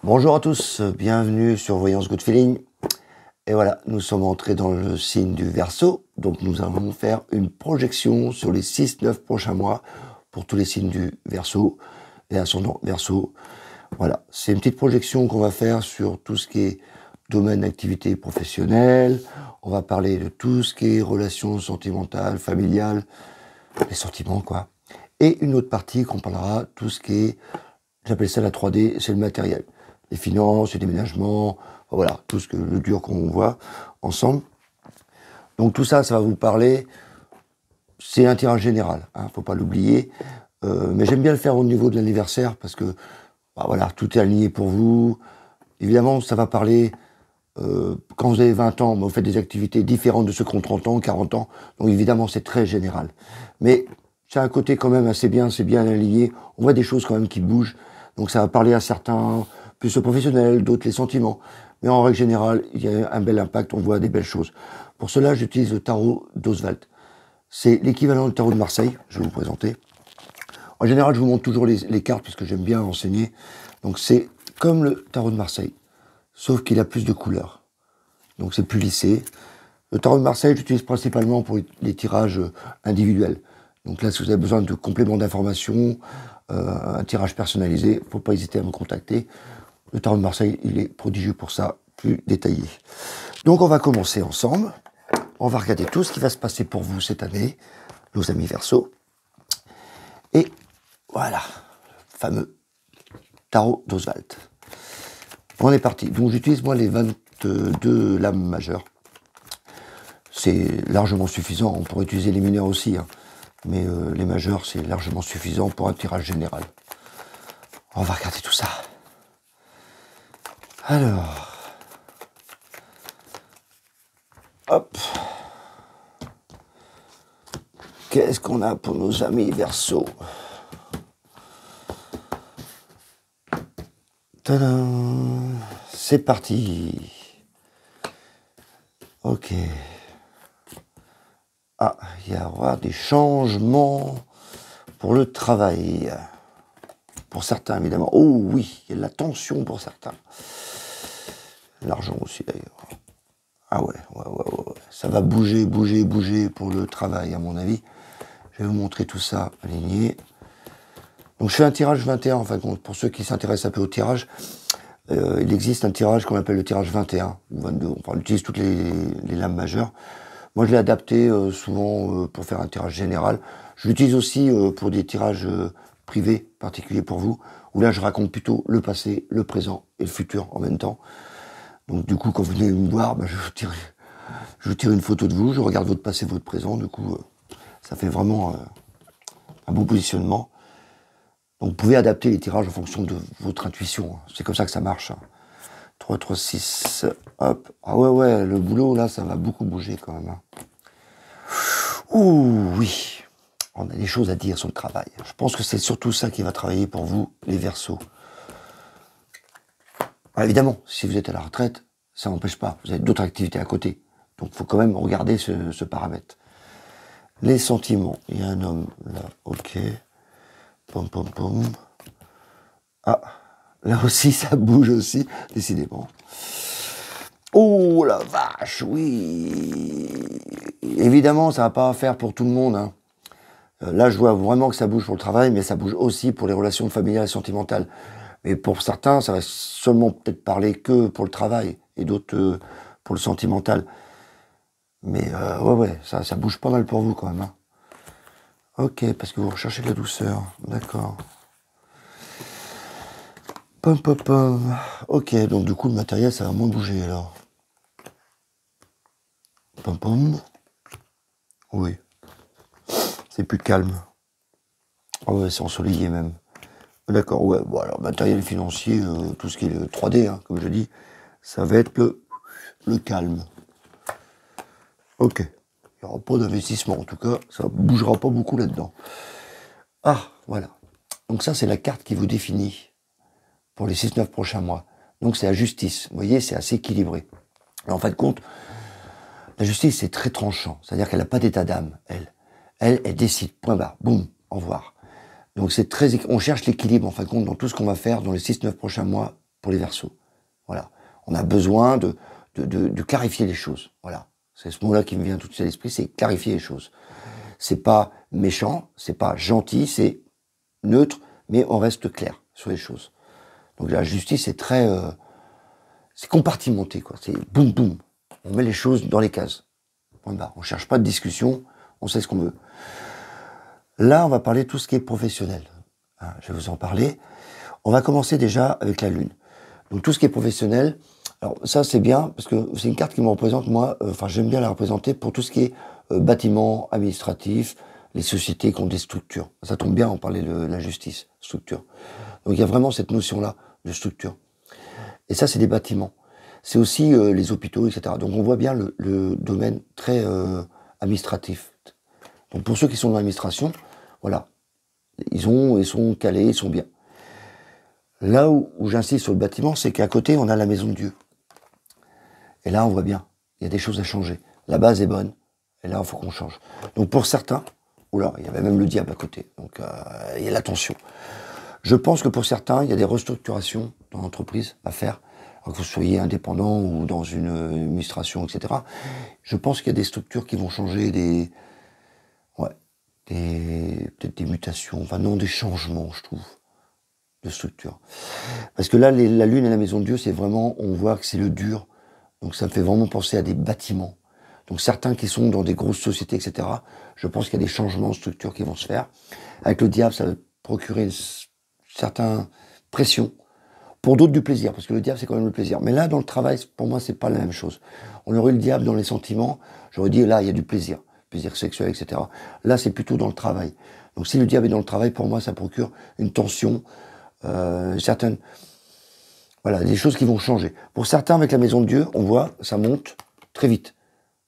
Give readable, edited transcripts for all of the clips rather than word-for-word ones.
Bonjour à tous, bienvenue sur Voyance Good Feeling. Et voilà, nous sommes entrés dans le signe du Verseau, donc nous allons faire une projection sur les 6-9 prochains mois pour tous les signes du Verseau et ascendant Verseau. Voilà, c'est une petite projection qu'on va faire sur tout ce qui est domaine d'activité professionnelle. On va parler de tout ce qui est relations sentimentales, familiales, les sentiments quoi. Et une autre partie qu'on parlera, tout ce qui est, j'appelle ça la 3D, c'est le matériel. Les finances, les déménagements, voilà, tout ce que le dur qu'on voit ensemble. Donc tout ça, ça va vous parler, c'est un tirage général, hein, faut pas l'oublier. Mais j'aime bien le faire au niveau de l'anniversaire parce que, bah, voilà, tout est aligné pour vous. Évidemment, ça va parler, quand vous avez 20 ans, vous faites des activités différentes de ceux qui ont 30 ans, 40 ans. Donc évidemment, c'est très général. Mais c'est un côté quand même assez bien, c'est bien aligné. On voit des choses quand même qui bougent. Donc ça va parler à certains, plus aux professionnels, d'autres les sentiments. Mais en règle générale, il y a un bel impact, on voit des belles choses. Pour cela, j'utilise le tarot d'Oswald. C'est l'équivalent du tarot de Marseille, je vais vous présenter. En général, je vous montre toujours les cartes, puisque j'aime bien enseigner. Donc c'est comme le tarot de Marseille, sauf qu'il a plus de couleurs. Donc c'est plus lissé. Le tarot de Marseille, j'utilise principalement pour les tirages individuels. Donc là, si vous avez besoin de compléments d'informations, un tirage personnalisé, faut pas hésiter à me contacter. Le tarot de Marseille, il est prodigieux pour ça, plus détaillé. Donc on va commencer ensemble. On va regarder tout ce qui va se passer pour vous cette année, nos amis Verseau. Et voilà, le fameux tarot d'Oswald. On est parti. Donc j'utilise moi les 22 lames majeures. C'est largement suffisant. On pourrait utiliser les mineurs aussi, hein. Mais les majeurs, c'est largement suffisant pour un tirage général. On va regarder tout ça. Alors, hop. Qu'est-ce qu'on a pour nos amis Verseau? Tadam! C'est parti. Ok. Ah, il y aura des changements pour le travail. Pour certains, évidemment. Oh oui, il y a de la tension pour certains. L'argent aussi, d'ailleurs. Ah ouais. Ça va bouger pour le travail, à mon avis. Je vais vous montrer tout ça aligné. Donc je fais un tirage 21, en fin de compte. Pour ceux qui s'intéressent un peu au tirage, il existe un tirage qu'on appelle le tirage 21 ou 22. Enfin, on utilise toutes les lames majeures. Moi, je l'ai adapté souvent pour faire un tirage général. Je l'utilise aussi pour des tirages privés, particuliers pour vous, où là, je raconte plutôt le passé, le présent et le futur en même temps. Donc, du coup, quand vous venez me voir, je vous tire une photo de vous, je regarde votre passé, votre présent. Du coup, ça fait vraiment un bon positionnement. Donc, vous pouvez adapter les tirages en fonction de votre intuition. C'est comme ça que ça marche. 3, 3, 6, hop. Ah ouais, le boulot, là, ça va beaucoup bouger quand même. Ouh, oui. On a des choses à dire sur le travail. Je pense que c'est surtout ça qui va travailler pour vous, les Verseaux. Alors évidemment, si vous êtes à la retraite, ça n'empêche pas. Vous avez d'autres activités à côté. Donc, il faut quand même regarder ce paramètre. Les sentiments. Il y a un homme, là, ok. Pom. Ah, là aussi, ça bouge aussi, décidément. Oh la vache, oui. Évidemment, ça va pas faire pour tout le monde, hein. Là, je vois vraiment que ça bouge pour le travail, mais ça bouge aussi pour les relations familiales et sentimentales. Mais pour certains, ça va seulement peut-être parler que pour le travail, et d'autres pour le sentimental. Mais ouais, ça bouge pas mal pour vous quand même, hein. Ok, parce que vous recherchez de la douceur, d'accord. Pom. Ok, donc du coup, le matériel, ça va moins bouger alors. Pom. Oui. C'est plus calme. Ah ouais, c'est ensoleillé même. D'accord, ouais. Bon, alors, matériel financier, tout ce qui est le 3D, hein, comme je dis, ça va être le calme. Ok. Il n'y aura pas d'investissement, en tout cas, ça ne bougera pas beaucoup là-dedans. Ah, voilà. Donc ça, c'est la carte qui vous définit pour les 6-9 prochains mois. Donc c'est la justice. Vous voyez, c'est assez équilibré. Et en fin de compte, la justice, c'est très tranchant. C'est-à-dire qu'elle n'a pas d'état d'âme, elle. Elle décide, point barre, boum, au revoir. Donc c'est très, on cherche l'équilibre, en fin de compte, dans tout ce qu'on va faire dans les 6-9 prochains mois pour les Verseaux. Voilà. On a besoin de clarifier les choses. Voilà. C'est ce mot-là qui me vient tout de suite à l'esprit, c'est clarifier les choses. C'est pas méchant, c'est pas gentil, c'est neutre, mais on reste clair sur les choses. Donc la justice est très... c'est compartimenté, quoi. C'est boum, boum. On met les choses dans les cases. On ne cherche pas de discussion, on sait ce qu'on veut. Là, on va parler de tout ce qui est professionnel. Hein, je vais vous en parler. On va commencer déjà avec la Lune. Donc tout ce qui est professionnel, alors ça c'est bien, parce que c'est une carte qui me représente, moi, j'aime bien la représenter pour tout ce qui est bâtiment, administratif, les sociétés qui ont des structures. Ça tombe bien, on parlait de la justice, structure. Donc il y a vraiment cette notion-là de structure. Et ça, c'est des bâtiments. C'est aussi les hôpitaux, etc. Donc on voit bien le domaine très administratif. Donc pour ceux qui sont dans l'administration, voilà, ils sont calés, ils sont bien. Là où j'insiste sur le bâtiment, c'est qu'à côté, on a la maison de Dieu. Et là, on voit bien, il y a des choses à changer. La base est bonne, et là, il faut qu'on change. Donc pour certains, oula, il y avait même le diable à côté, donc il y a la tension. Je pense que pour certains, il y a des restructurations dans l'entreprise à faire, que vous soyez indépendant ou dans une administration, etc. Je pense qu'il y a des structures qui vont changer, peut-être des mutations, enfin non, des changements, je trouve, de structure. Parce que là, la Lune et la Maison de Dieu, c'est vraiment, on voit que c'est le dur, donc ça me fait vraiment penser à des bâtiments. Donc certains qui sont dans des grosses sociétés, etc., je pense qu'il y a des changements de structure qui vont se faire. Avec le diable, ça va procurer une certaine pression. Pour d'autres, du plaisir, parce que le diable, c'est quand même le plaisir. Mais là, dans le travail, pour moi, c'est pas la même chose. On aurait eu le diable dans les sentiments, j'aurais dit, là, il y a du plaisir sexuel, etc. Là, c'est plutôt dans le travail. Donc si le diable est dans le travail, pour moi, ça procure une tension, certaines... Voilà, des choses qui vont changer. Pour certains, avec la Maison de Dieu, on voit, ça monte très vite.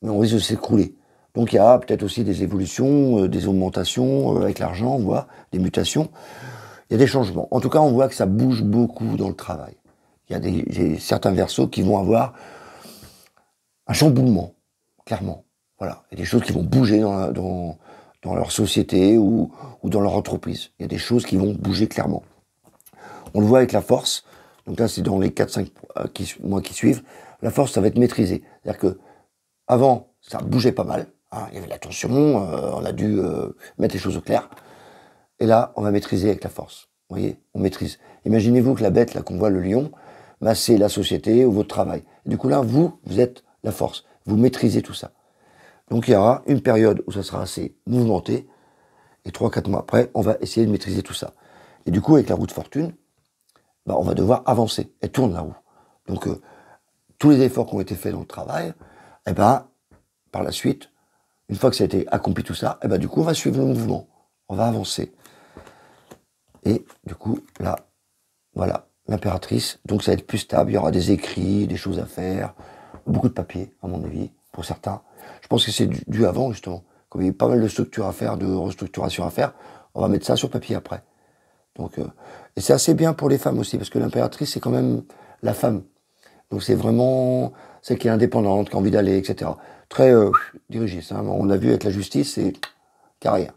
Mais on risque de s'écrouler. Donc il y a peut-être aussi des évolutions, des augmentations, avec l'argent, on voit, des mutations. Il y a des changements. En tout cas, on voit que ça bouge beaucoup dans le travail. Il y a certains Verseaux qui vont avoir un chamboulement, clairement. Voilà. Il y a des choses qui vont bouger dans leur société ou dans leur entreprise. Il y a des choses qui vont bouger clairement. On le voit avec la force. Donc là, c'est dans les 4-5 mois qui suivent. La force, ça va être maîtrisé. C'est-à-dire que avant, ça bougeait pas mal. Hein, il y avait la tension, on a dû mettre les choses au clair. Et là, on va maîtriser avec la force. Vous voyez, on maîtrise. Imaginez-vous que la bête, là, qu'on voit, le lion, bah, c'est la société ou votre travail. Et du coup, là, vous êtes la force. Vous maîtrisez tout ça. Donc, il y aura une période où ça sera assez mouvementé. Et 3-4 mois après, on va essayer de maîtriser tout ça. Et du coup, avec la roue de fortune, bah, on va devoir avancer. Elle tourne, la roue. Donc, tous les efforts qui ont été faits dans le travail, eh ben, par la suite, une fois que ça a été accompli tout ça, eh ben, du coup, on va suivre le mouvement. On va avancer. Et du coup, là, voilà, l'impératrice. Donc ça va être plus stable, il y aura des écrits, des choses à faire, beaucoup de papier, à mon avis, pour certains. Je pense que c'est dû avant, justement. Comme il y a pas mal de structures à faire, de restructuration à faire, on va mettre ça sur papier après. Donc, et c'est assez bien pour les femmes aussi, parce que l'impératrice, c'est quand même la femme. Donc c'est vraiment celle qui est indépendante, qui a envie d'aller, etc. Très dirigiste. Hein. On a vu avec la justice, c'est carrière.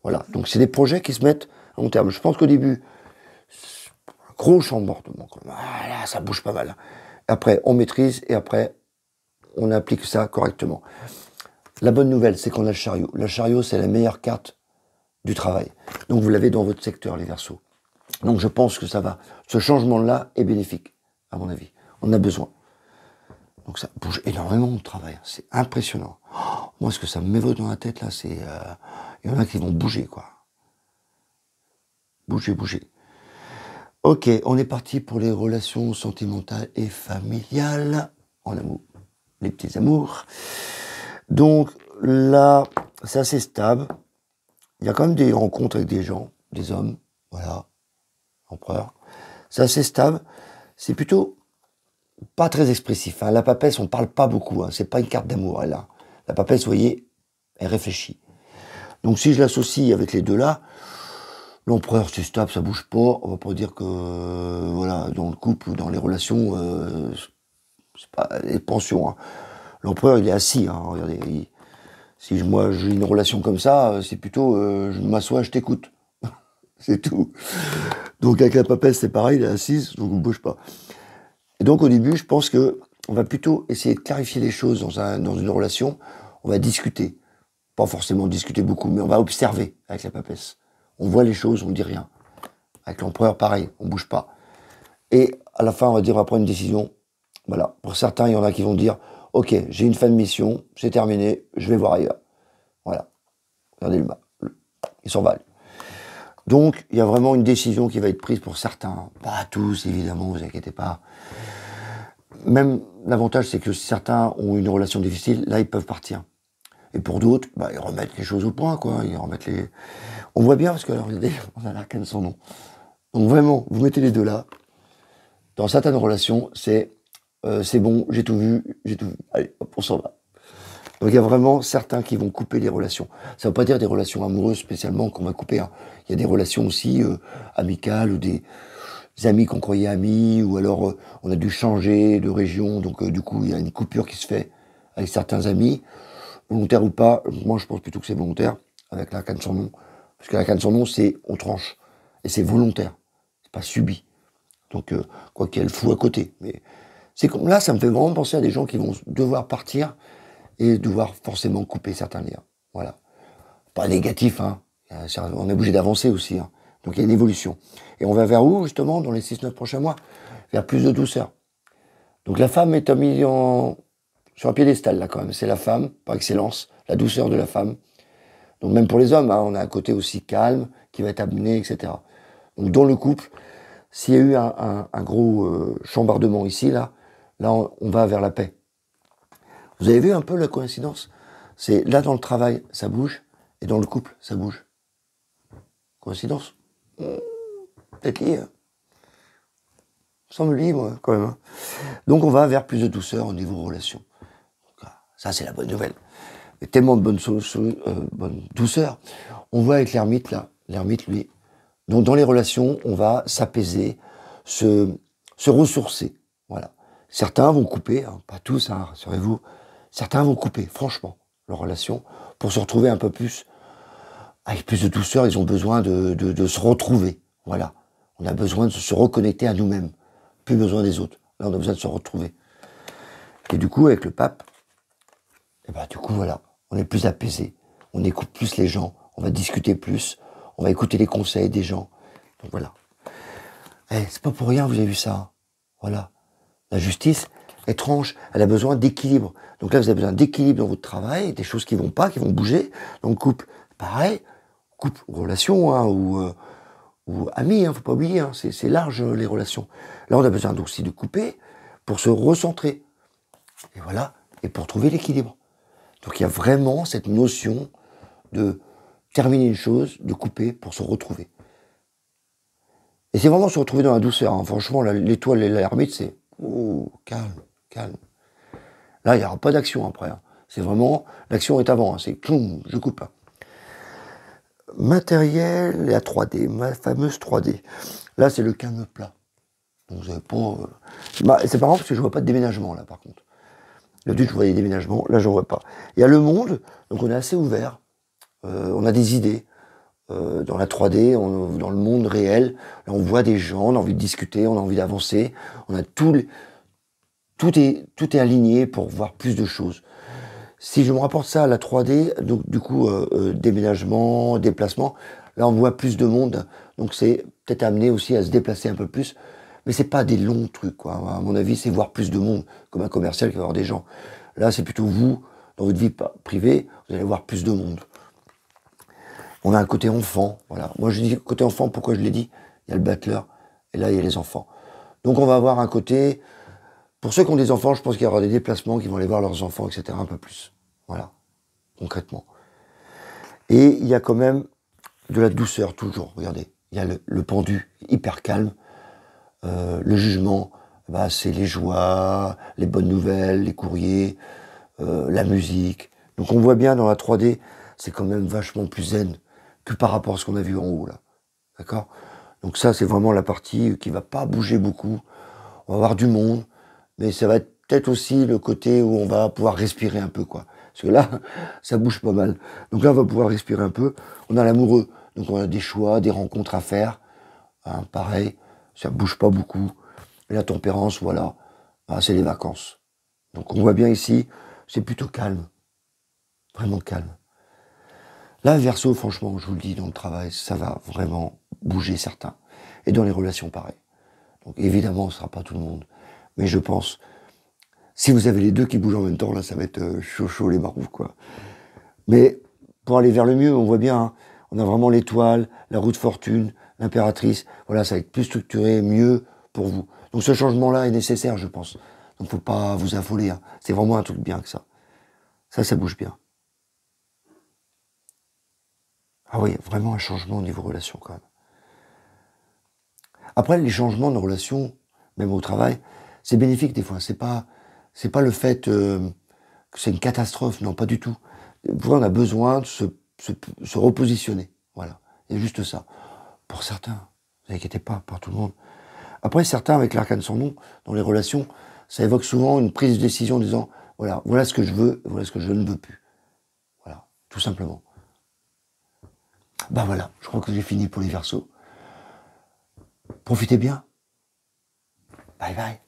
Voilà. Donc c'est des projets qui se mettent à long terme. Je pense qu'au début, gros chambardement. Voilà, ça bouge pas mal. Après, on maîtrise et après, on applique ça correctement. La bonne nouvelle, c'est qu'on a le chariot. Le chariot, c'est la meilleure carte du travail. Donc vous l'avez dans votre secteur, les Verseaux. Donc je pense que ça va. Ce changement-là est bénéfique, à mon avis. On a besoin. Donc ça bouge énormément de travail. C'est impressionnant. Oh, moi, ce que ça me m'évoque dans la tête, là, c'est... il y en a qui vont bouger, quoi. Bouger, bouger. Ok, on est parti pour les relations sentimentales et familiales. En amour. Les petits amours. Donc là, c'est assez stable. Il y a quand même des rencontres avec des gens, des hommes. Voilà. Empereur. C'est assez stable. C'est plutôt pas très expressif. Hein. La papesse, on parle pas beaucoup. Hein. C'est pas une carte d'amour, elle. Hein. La papesse, vous voyez, elle réfléchit. Donc si je l'associe avec les deux là, l'empereur, c'est stable, ça bouge pas. On va pas dire que, voilà, dans le couple ou dans les relations, c'est pas les pensions. Hein. L'empereur, il est assis. Hein. Regardez, si moi j'ai une relation comme ça, c'est plutôt, je m'assois, je t'écoute. C'est tout. Donc avec la papesse, c'est pareil, il est assise, donc on ne bouge pas. Et donc au début, je pense que on va plutôt essayer de clarifier les choses dans une relation. On va discuter. Pas forcément discuter beaucoup, mais on va observer avec la papesse. On voit les choses, on ne dit rien. Avec l'empereur, pareil, on ne bouge pas. Et à la fin, on va dire, on va prendre une décision. Voilà. Pour certains, il y en a qui vont dire, ok, j'ai une fin de mission, c'est terminé, je vais voir ailleurs. Voilà. Regardez le bas. Il s'en va. Donc, il y a vraiment une décision qui va être prise pour certains. Pas tous, évidemment, vous inquiétez pas. Même l'avantage, c'est que certains ont une relation difficile, là, ils peuvent partir. Et pour d'autres, bah, ils remettent les choses au point, quoi. Ils remettent les... On voit bien, parce que, alors, regardez, on a l'arcane sans nom. Donc vraiment, vous mettez les deux là. Dans certaines relations, c'est bon, j'ai tout vu, allez, hop, on s'en va. Donc il y a vraiment certains qui vont couper les relations. Ça ne veut pas dire des relations amoureuses spécialement qu'on va couper. Hein. Il y a des relations aussi amicales ou des amis qu'on croyait amis, ou alors on a dû changer de région, donc du coup il y a une coupure qui se fait avec certains amis, volontaire ou pas. Moi je pense plutôt que c'est volontaire, avec l'arcane sans nom. Parce que l'arcane sans nom, c'est on tranche. Et c'est volontaire, c'est pas subi. Donc quoi qu'il y ait le fou à côté. Mais c'est comme là, ça me fait vraiment penser à des gens qui vont devoir partir et devoir forcément couper certains liens. Voilà. Pas négatif, hein. On est obligé d'avancer aussi. Hein. Donc il y a une évolution. Et on va vers où, justement, dans les 6-9 prochains mois? Vers plus de douceur. Donc la femme est mise sur un piédestal, là, quand même. C'est la femme, par excellence, la douceur de la femme. Donc même pour les hommes, hein, on a un côté aussi calme, qui va être amené, etc. Donc dans le couple, s'il y a eu un gros chambardement ici, là on va vers la paix. Vous avez vu un peu la coïncidence? C'est là dans le travail, ça bouge, et dans le couple, ça bouge. Coïncidence? Peut-être lié. Hein. Ça me lie, moi, quand même. Hein. Donc on va vers plus de douceur au niveau relation. Ça, c'est la bonne nouvelle. Et tellement de bonne douceur. On voit avec l'ermite, là, l'ermite, lui. Donc dans les relations, on va s'apaiser, se ressourcer. Voilà. Certains vont couper, hein, pas tous, hein, rassurez-vous. Certains vont couper, franchement, leur relation, pour se retrouver un peu plus, avec plus de douceur. Ils ont besoin de se retrouver. Voilà. On a besoin de se reconnecter à nous-mêmes. Plus besoin des autres. Là, on a besoin de se retrouver. Et du coup, avec le pape, et ben, du coup, voilà, on est plus apaisé. On écoute plus les gens. On va discuter plus. On va écouter les conseils des gens. Donc voilà. C'est pas pour rien, vous avez vu ça. Hein. Voilà. La justice, étrange, elle a besoin d'équilibre. Donc là, vous avez besoin d'équilibre dans votre travail, des choses qui vont pas, qui vont bouger. Dans le couple, pareil. Couple, relation, hein, ou amis, hein, faut pas oublier. Hein, c'est large, les relations. Là, on a besoin aussi de couper pour se recentrer. Et voilà. Et pour trouver l'équilibre. Donc il y a vraiment cette notion de terminer une chose, de couper pour se retrouver. Et c'est vraiment se retrouver dans la douceur. Hein. Franchement, l'étoile et l'ermite, c'est calme, calme. Là, il n'y aura pas d'action après. Hein. C'est vraiment, l'action est avant. Hein. C'est cloum, je coupe. Hein. Matériel, la 3D, ma fameuse 3D. Là, c'est le calme plat. Donc vous n'avez pas. C'est marrant parce que je vois pas de déménagement là, par contre. D'habitude, je vois des déménagements. Là, j'en vois pas. Il y a le monde, donc on est assez ouvert. On a des idées. Dans la 3D, dans le monde réel, là, on voit des gens, on a envie de discuter, on a envie d'avancer, on a tout est aligné pour voir plus de choses. Si je me rapporte ça à la 3D, donc du coup déménagement, déplacement, là on voit plus de monde, donc c'est peut-être amené aussi à se déplacer un peu plus, mais c'est pas des longs trucs quoi. À mon avis, c'est voir plus de monde, comme un commercial qui va voir des gens. Là, c'est plutôt vous, dans votre vie privée, vous allez voir plus de monde. On a un côté enfant, voilà. Moi, je dis côté enfant, pourquoi je l'ai dit? Il y a le battleur, et là, il y a les enfants. Donc, on va avoir un côté... Pour ceux qui ont des enfants, je pense qu'il y aura des déplacements qui vont aller voir leurs enfants, etc. un peu plus. Voilà, concrètement. Et il y a quand même de la douceur, toujours. Regardez, il y a le pendu, hyper calme. Le jugement, bah, c'est les joies, les bonnes nouvelles, les courriers, la musique. Donc, on voit bien dans la 3D, c'est quand même vachement plus zen que par rapport à ce qu'on a vu en haut, là. D'accord? Donc ça, c'est vraiment la partie qui va pas bouger beaucoup. On va avoir du monde, mais ça va être peut-être aussi le côté où on va pouvoir respirer un peu, quoi. Parce que là, ça bouge pas mal. Donc là, on va pouvoir respirer un peu. On a l'amoureux, donc on a des choix, des rencontres à faire. Hein, pareil, ça bouge pas beaucoup. Et la tempérance, voilà, ah, c'est les vacances. Donc on voit bien ici, c'est plutôt calme. Vraiment calme. Là, Verseau, franchement, je vous le dis, dans le travail, ça va vraiment bouger certains. Et dans les relations, pareil. Donc évidemment, ce sera pas tout le monde. Mais je pense, si vous avez les deux qui bougent en même temps, là, ça va être chaud les maroufles, quoi. Mais pour aller vers le mieux, on voit bien, hein, on a vraiment l'étoile, la roue de fortune, l'impératrice. Voilà, ça va être plus structuré, mieux pour vous. Donc ce changement-là est nécessaire, je pense. Donc faut pas vous affoler. Hein. C'est vraiment un truc bien que ça. Ça bouge bien. Ah oui, vraiment un changement au niveau relation quand même. Après, les changements de relation, même au travail, c'est bénéfique des fois. C'est pas le fait que c'est une catastrophe, non, pas du tout. Des fois, on a besoin de se repositionner. Voilà, c'est juste ça. Pour certains, ne vous inquiétez pas, pas tout le monde. Après, certains, avec l'arcane sans nom, dans les relations, ça évoque souvent une prise de décision en disant, voilà ce que je veux, voilà ce que je ne veux plus. Voilà, tout simplement. Ben voilà, je crois que j'ai fini pour les Verseaux. Profitez bien. Bye bye.